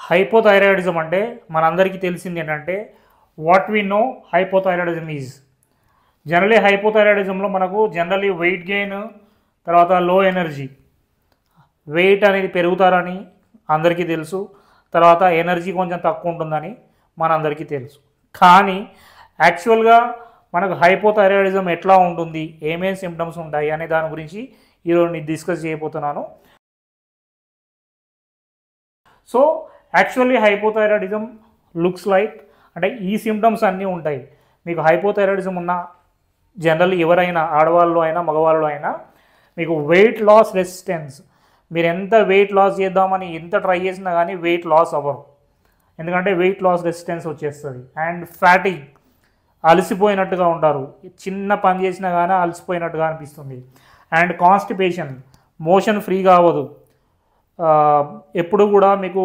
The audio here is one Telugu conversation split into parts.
హైపోథైరాయిడిజం అంటే మనందరికీ తెలిసింది ఏంటంటే what we know hypothyroidism is generally హైపోథైరాయిడిజంలో మనకు జనరలీ వెయిట్ గెయిన్ తర్వాత లో ఎనర్జీ వెయిట్ అనేది పెరుగుతారని అందరికీ తెలుసు తర్వాత ఎనర్జీ కొంచెం తక్కువ ఉంటుందని మనందరికీ తెలుసు కానీ యాక్చువల్గా మనకు హైపోథైరాయిడిజం ఎట్లా ఉంటుంది ఏమేమి సిమ్టమ్స్ ఉంటాయి అనే దాని గురించి ఈరోజు నేను డిస్కస్ చేయబోతున్నాను so actually hypothyroidism looks like అంటే ఈ సిమ్టమ్స్ అన్నీ ఉంటాయి మీకు హైపోథైరాయిడిజం ఉన్న జనరల్లీ ఎవరైనా ఆడవాళ్ళు అయినా మగవాళ్ళు అయినా మీకు వెయిట్ లాస్ రెసిస్టెన్స్ మీరు ఎంత వెయిట్ లాస్ చేద్దామని ఎంత ట్రై చేసినా కానీ వెయిట్ లాస్ అవ్వరు ఎందుకంటే వెయిట్ లాస్ రెసిస్టెన్స్ వచ్చేస్తుంది అండ్ ఫ్యాటిగ్ అలసిపోయినట్టుగా ఉంటారు చిన్న పని చేసినా కానీ అలసిపోయినట్టుగా అనిపిస్తుంది అండ్ కాన్స్టిపేషన్ మోషన్ ఫ్రీగా అవ్వదు ఎప్పుడు కూడా మీకు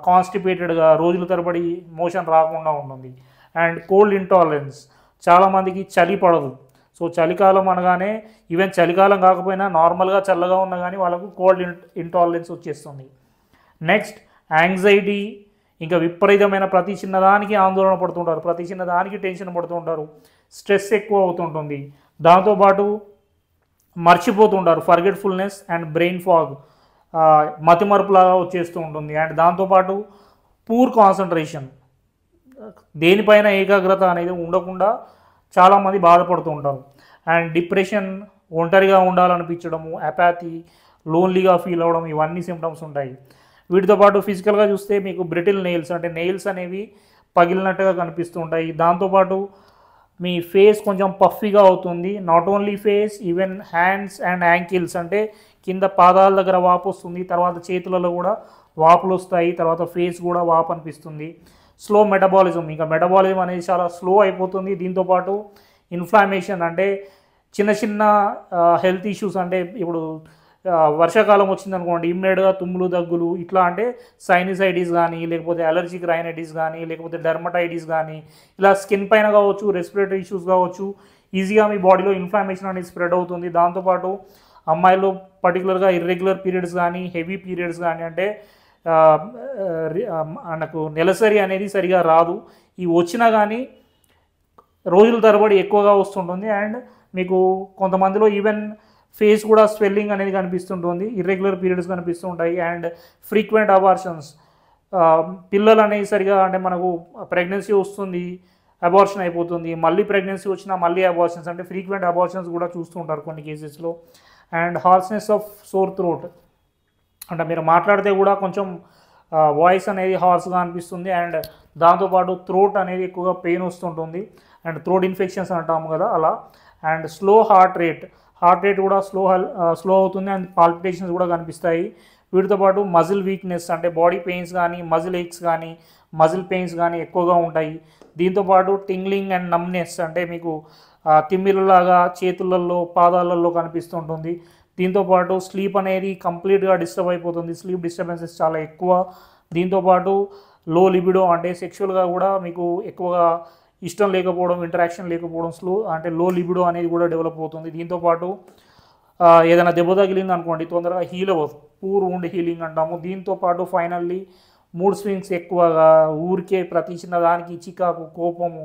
కాన్స్టిపేటెడ్గా రోజుల తరబడి మోషన్ రాకుండా ఉంటుంది అండ్ కోల్డ్ ఇంటాలరెన్స్ చాలామందికి చలి పడదు సో చలికాలం అనగానే ఈవెన్ చలికాలం కాకపోయినా నార్మల్గా చల్లగా ఉన్నా కానీ వాళ్ళకు కోల్డ్ ఇంటాలరెన్స్ వచ్చేస్తుంది నెక్స్ట్ యాంగ్జైటీ ఇంకా విపరీతమైన ప్రతి చిన్నదానికి ఆందోళన పడుతుంటారు ప్రతి చిన్నదానికి టెన్షన్ పడుతుంటారు స్ట్రెస్ ఎక్కువ అవుతుంటుంది దాంతోపాటు మర్చిపోతుంటారు ఫర్గెట్ఫుల్నెస్ అండ్ బ్రెయిన్ ఫాగ్ మతిమరుపులాగా వచ్చేస్తూ ఉంటుంది అండ్ దాంతోపాటు పూర్ కాన్సన్ట్రేషన్ దేనిపైన ఏకాగ్రత అనేది ఉండకుండా చాలామంది బాధపడుతూ ఉంటారు అండ్ డిప్రెషన్ ఒంటరిగా ఉండాలనిపించడము అపాథీ లోన్లీగా ఫీల్ అవ్వడం ఇవన్నీ సిమ్టమ్స్ ఉంటాయి వీటితో పాటు ఫిజికల్గా చూస్తే మీకు బ్రిటిల్ నెయిల్స్ అంటే నెయిల్స్ అనేవి పగిలినట్టుగా కనిపిస్తూ ఉంటాయి దాంతోపాటు మీ ఫేస్ కొంచెం పఫీగా అవుతుంది not only face even hands and ankles అంటే కింద పాదాల దగ్గర వాపు వస్తుంది తర్వాత చేతులలో కూడా వాపులు వస్తాయి తర్వాత ఫేస్ కూడా వాపు అనిపిస్తుంది స్లో మెటబాలిజం ఇంకా మెటబాలిజం అనేది చాలా స్లో అయిపోతుంది దీంతోపాటు ఇన్ఫ్లామేషన్ అంటే చిన్న చిన్న హెల్త్ ఇష్యూస్ అంటే ఇప్పుడు వర్షాకాలం వచ్చిందనుకోండి ఇమ్మీడియట్గా తుమ్ములు దగ్గులు ఇట్లా అంటే సైనసైటిస్ కానీ లేకపోతే అలర్జిక్ రైనైటిస్ కానీ లేకపోతే డెర్మటైటిస్ కానీ ఇలా స్కిన్ పైన కావచ్చు రెస్పిరేటరీ ఇష్యూస్ కావచ్చు ఈజీగా మీ బాడీలో ఇన్ఫ్లామేషన్ అనేది స్ప్రెడ్ అవుతుంది దాంతోపాటు అమ్మాయిలో పర్టికులర్గా ఇర్రెగ్యులర్ పీరియడ్స్ కానీ హెవీ పీరియడ్స్ కానీ అంటే మనకు నెలసరి అనేది సరిగా రాదు ఈ వచ్చినా కానీ రోజుల తరబడి ఎక్కువగా వస్తుంటుంది అండ్ మీకు కొంతమందిలో ఈవెన్ ఫేస్ కూడా స్వెల్లింగ్ అనేది కనిపిస్తుంటుంది ఇర్రెగ్యులర్ పీరియడ్స్ కనిపిస్తూ ఉంటాయి అండ్ ఫ్రీక్వెంట్ అబార్షన్స్ పిల్లలు అనేది సరిగా అంటే మనకు ప్రెగ్నెన్సీ వస్తుంది అబార్షన్ అయిపోతుంది మళ్ళీ ప్రెగ్నెన్సీ వచ్చినా మళ్ళీ అబార్షన్స్ అంటే ఫ్రీక్వెంట్ అబార్షన్స్ కూడా చూస్తూ ఉంటారు కొన్ని కేసెస్లో అండ్ హార్స్నెస్ ఆఫ్ సోర్ థ్రోట్ అంటే మీరు మాట్లాడితే కూడా కొంచెం వాయిస్ అనేది హార్స్గా అనిపిస్తుంది అండ్ దాంతోపాటు థ్రోట్ అనేది ఎక్కువగా పెయిన్ వస్తుంటుంది అండ్ థ్రోట్ ఇన్ఫెక్షన్స్ అంటాము కదా అలా అండ్ స్లో హార్ట్ రేట్ కూడా స్లో అవుతుంది అండ్ పాల్పిటేషన్స్ కూడా కనిపిస్తాయి వీటితో పాటు మజిల్ వీక్నెస్ అంటే బాడీ పెయిన్స్ కానీ మజిల్ ఏక్స్ కానీ మజిల్ పెయిన్స్ కానీ ఎక్కువగా ఉంటాయి దీంతోపాటు టింగ్లింగ్ అండ్ నమ్నెస్ అంటే మీకు తిమ్మిరలాగా చేతులలో పాదాలలో కనిపిస్తుంటుంది దీంతోపాటు స్లీప్ అనేది కంప్లీట్గా డిస్టర్బ్ అయిపోతుంది స్లీప్ డిస్టర్బెన్సెస్ చాలా ఎక్కువ దీంతోపాటు లో లిబిడో అంటే సెక్షువల్గా కూడా మీకు ఎక్కువగా ఇష్టం లేకపోవడం ఇంటరాక్షన్ లేకపోవడం అంటే లో లిబిడో అనేది కూడా డెవలప్ అవుతుంది దీంతోపాటు ఏదైనా దెబ్బ తగిలింది అనుకోండి తొందరగా హీల్ అవ్వదు పూర్ ఉండి హీలింగ్ అంటాము దీంతోపాటు ఫైనల్లీ మూడ్ స్వింగ్స్ ఎక్కువగా ఊరికే ప్రతి చిన్నదానికి చికాకు కోపము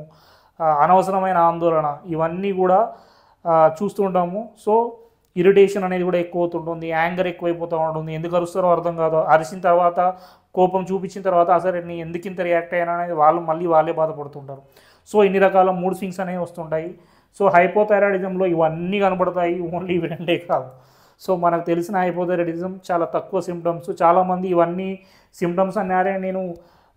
అనవసరమైన ఆందోళన ఇవన్నీ కూడా చూస్తూ ఉంటాము సో ఇరిటేషన్ అనేది కూడా ఎక్కువ అవుతుంటుంది యాంగర్ ఎక్కువైపోతూ ఉంటుంది ఎందుకు అరుస్తారో అర్థం కాదు అరిసిన తర్వాత కోపం చూపించిన తర్వాత అసలు నేను ఎందుకు ఇంత రియాక్ట్ అయ్యాను అనేది వాళ్ళే బాధపడుతుంటారు సో ఇన్ని రకాల మూడ్ స్వింగ్స్ అనేవి వస్తుంటాయి సో హైపోథైరాయిడిజంలో ఇవన్నీ కనబడతాయి ఓన్లీ ఇవి రెండే కాదు సో మనకు తెలిసిన హైపోథైరాయిడిజం చాలా తక్కువ సిమ్టమ్స్ చాలామంది ఇవన్నీ సిమ్టమ్స్ అన్నారే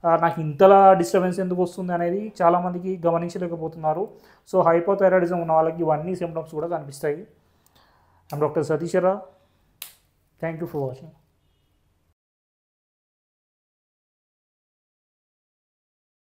నాకు ఇంతలా డిస్టర్బెన్స్ ఎందుకు వస్తుంది అనేది చాలామందికి గమనించలేకపోతున్నారు సో హైపోథైరాయిడిజం ఉన్న వాళ్ళకి ఇవన్నీ సిమ్టమ్స్ కూడా కనిపిస్తాయి I'm Dr. Satish Shara. Thank you for watching.